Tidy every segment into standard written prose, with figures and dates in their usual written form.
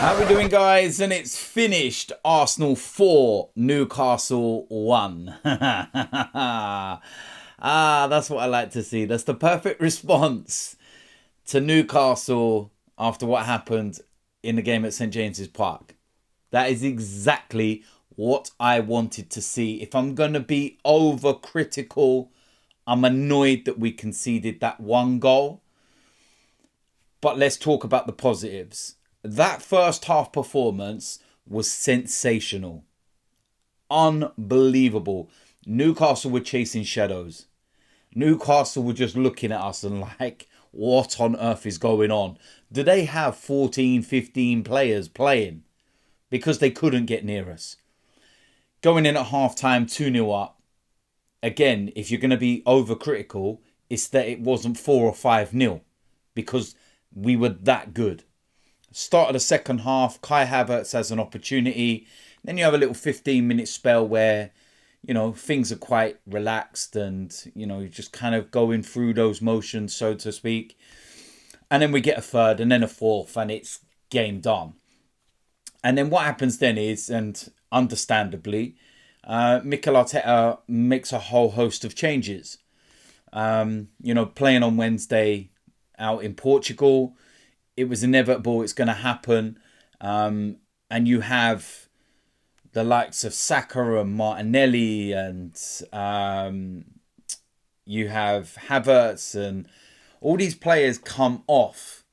How we doing, guys? And it's finished. Arsenal 4, Newcastle 1. That's what I like to see. That's the perfect response to Newcastle after what happened in the game at St James's Park. That is exactly what I wanted to see. If I'm going to be overcritical, I'm annoyed that we conceded that one goal. But let's talk about the positives. That first half performance was sensational. Unbelievable. Newcastle were chasing shadows. Newcastle were just looking at us and like, what on earth is going on? Do they have 14, 15 players playing? Because they couldn't get near us. Going in at half-time 2-0 up. Again, if you're going to be overcritical, it's that it wasn't 4 or 5-0. Because we were that good. Start of the second half, Kai Havertz has an opportunity. Then you have a little 15-minute spell where, things are quite relaxed and, you're just kind of going through those motions, so to speak. And then we get a third and then a fourth and it's game done. And then what happens then is, and understandably, Mikel Arteta makes a whole host of changes. Playing on Wednesday out in Portugal, it was inevitable, it's going to happen. And you have the likes of Saka and Martinelli and you have Havertz and all these players come off.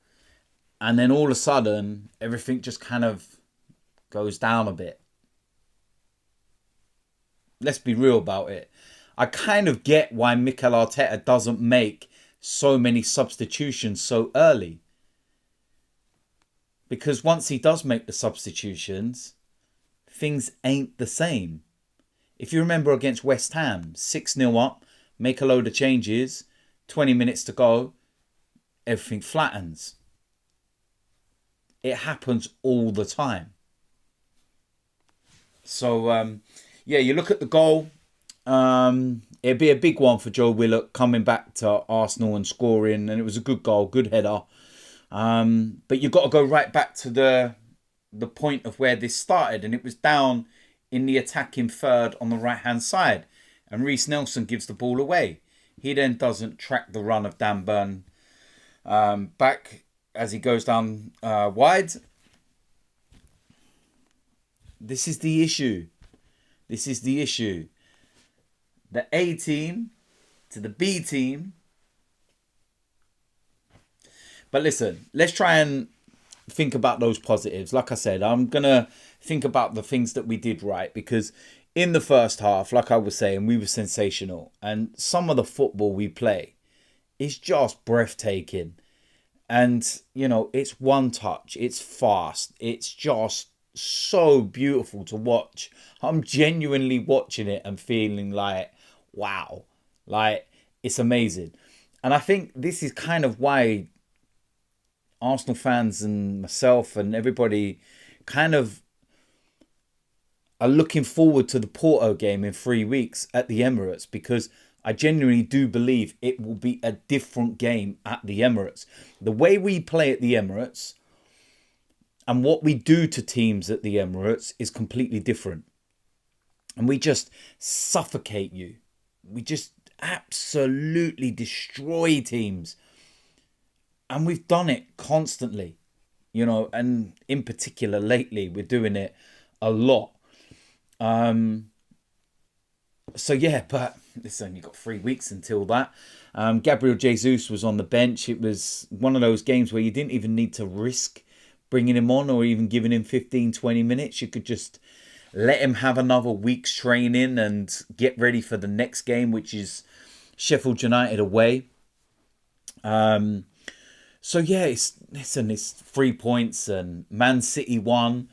And then all of a sudden, everything just kind of goes down a bit. Let's be real about it. I kind of get why Mikel Arteta doesn't make so many substitutions so early. Because once he does make the substitutions, things ain't the same. If you remember against West Ham, 6-0 up, make a load of changes, 20 minutes to go, everything flattens. It happens all the time. So, you look at the goal. It'd be a big one for Joe Willock coming back to Arsenal and scoring. And it was a good goal, good header. But you've got to go right back to the point of where this started. And it was down in the attacking third on the right-hand side. And Reece Nelson gives the ball away. He then doesn't track the run of Dan Burn back as he goes down wide. This is the issue. This is the issue. The A team to the B team. But listen, let's try and think about those positives. Like I said, I'm going to think about the things that we did right. Because in the first half, like I was saying, we were sensational. And some of the football we play is just breathtaking. And, it's one touch. It's fast. It's just so beautiful to watch. I'm genuinely watching it and feeling like, wow, like it's amazing. And I think this is kind of why Arsenal fans and myself and everybody kind of are looking forward to the Porto game in 3 weeks at the Emirates, because I genuinely do believe it will be a different game at the Emirates. The way we play at the Emirates and what we do to teams at the Emirates is completely different. And we just suffocate you. We just absolutely destroy teams. And we've done it constantly, and in particular lately, we're doing it a lot. But listen, you've got 3 weeks until that. Gabriel Jesus was on the bench. It was one of those games where you didn't even need to risk bringing him on or even giving him 15, 20 minutes. You could just let him have another week's training and get ready for the next game, which is Sheffield United away. It's 3 points and Man City won.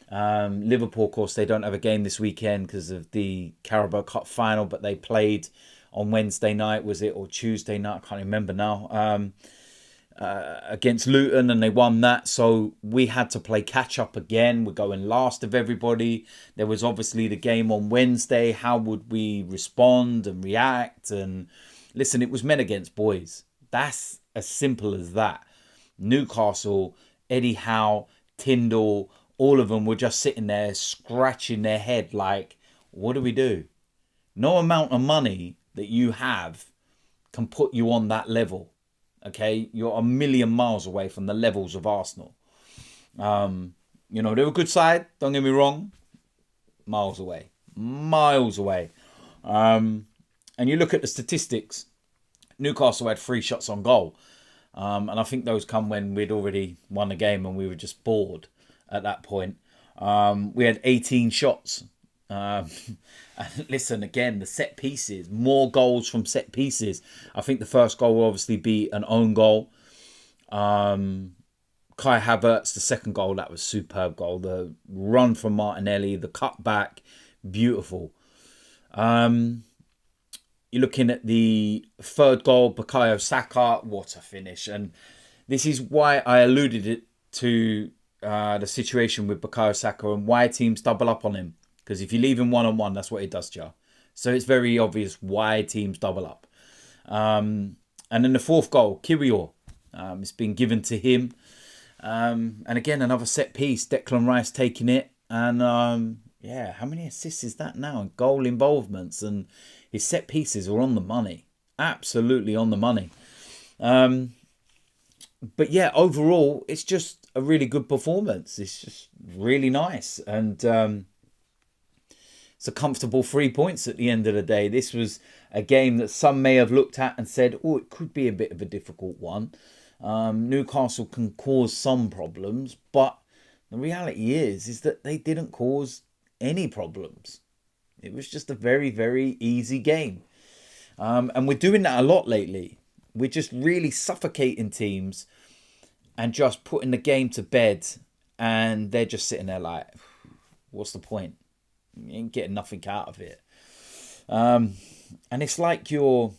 Liverpool, of course, they don't have a game this weekend because of the Carabao Cup final, but they played on Wednesday night, was it, or Tuesday night? I can't remember now. Against Luton, and they won that. So we had to play catch up again. We're going last of everybody. There was obviously the game on Wednesday. How would we respond and react? And listen, it was men against boys. That's as simple as that. Newcastle, Eddie Howe, Tyndall, all of them were just sitting there scratching their head like, what do we do? No amount of money that you have can put you on that level. Okay, you're a million miles away from the levels of Arsenal. You know, they're a good side, don't get me wrong. Miles away. Miles away. And you look at the statistics. Newcastle had 3 shots on goal. And I think those come when we'd already won the game and we were just bored at that point. We had 18 shots. And listen, again, the set pieces, more goals from set pieces. I think the first goal will obviously be an own goal. Kai Havertz, the second goal, that was a superb goal. The run from Martinelli, the cut back, beautiful. You're looking at the third goal, Bukayo Saka, what a finish. And this is why I alluded it to the situation with Bukayo Saka and why teams double up on him. Because if you leave him one-on-one, that's what it does to you. So it's very obvious why teams double up. And then the fourth goal, Kiwior. It's been given to him. And again, another set piece, Declan Rice taking it. And yeah, how many assists is that now? And goal involvements. And his set pieces are on the money. Absolutely on the money. But yeah, overall, it's just a really good performance. It's just really nice. And it's a comfortable 3 points at the end of the day. This was a game that some may have looked at and said, oh, it could be a bit of a difficult one. Newcastle can cause some problems, but the reality is that they didn't cause any problems. It was just a very, very easy game. And we're doing that a lot lately. We're just really suffocating teams and just putting the game to bed. And they're just sitting there like, what's the point? You ain't getting nothing out of it. And it's like you're,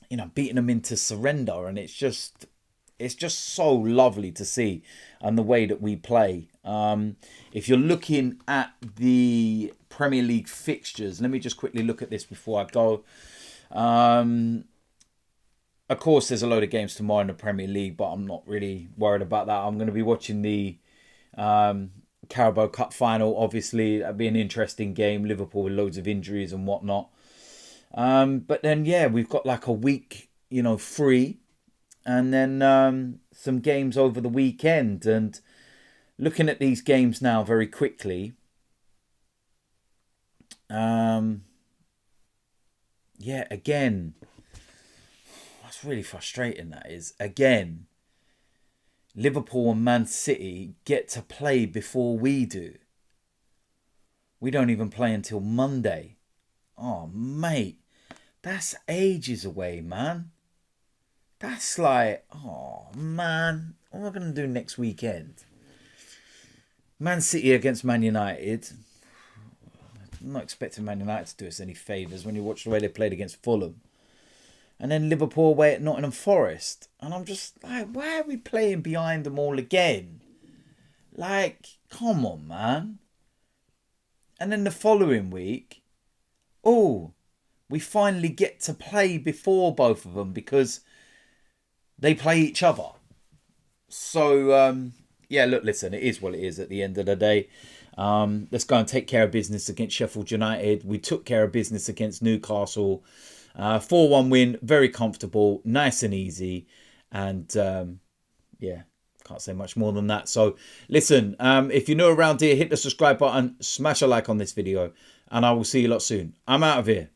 you know, beating them into surrender. And it's just so lovely to see and the way that we play. If you're looking at the Premier League fixtures, let me just quickly look at this before I go. Of course, there's a load of games tomorrow in the Premier League, but I'm not really worried about that. I'm going to be watching the Carabao Cup final. Obviously, that'd be an interesting game. Liverpool with loads of injuries and whatnot. But then, yeah, we've got like a week, you know, free. And then some games over the weekend. And looking at these games now very quickly. Yeah, again, what's really frustrating that is, again, Liverpool and Man City get to play before we do. We don't even play until Monday. Oh, mate, that's ages away, man. That's like, oh, man, what am I going to do next weekend? Man City against Man United. I'm not expecting Man United to do us any favours when you watch the way they played against Fulham. And then Liverpool away at Nottingham Forest. And I'm just like, why are we playing behind them all again? Like, come on, man. And then the following week, oh, we finally get to play before both of them because they play each other. So, yeah, look, listen, it is what it is at the end of the day. Let's go and take care of business against Sheffield United. We took care of business against Newcastle. 4-1 win, very comfortable, nice and easy. And yeah, can't say much more than that. So listen, if you're new around here, hit the subscribe button, smash a like on this video, and I will see you lot soon. I'm out of here.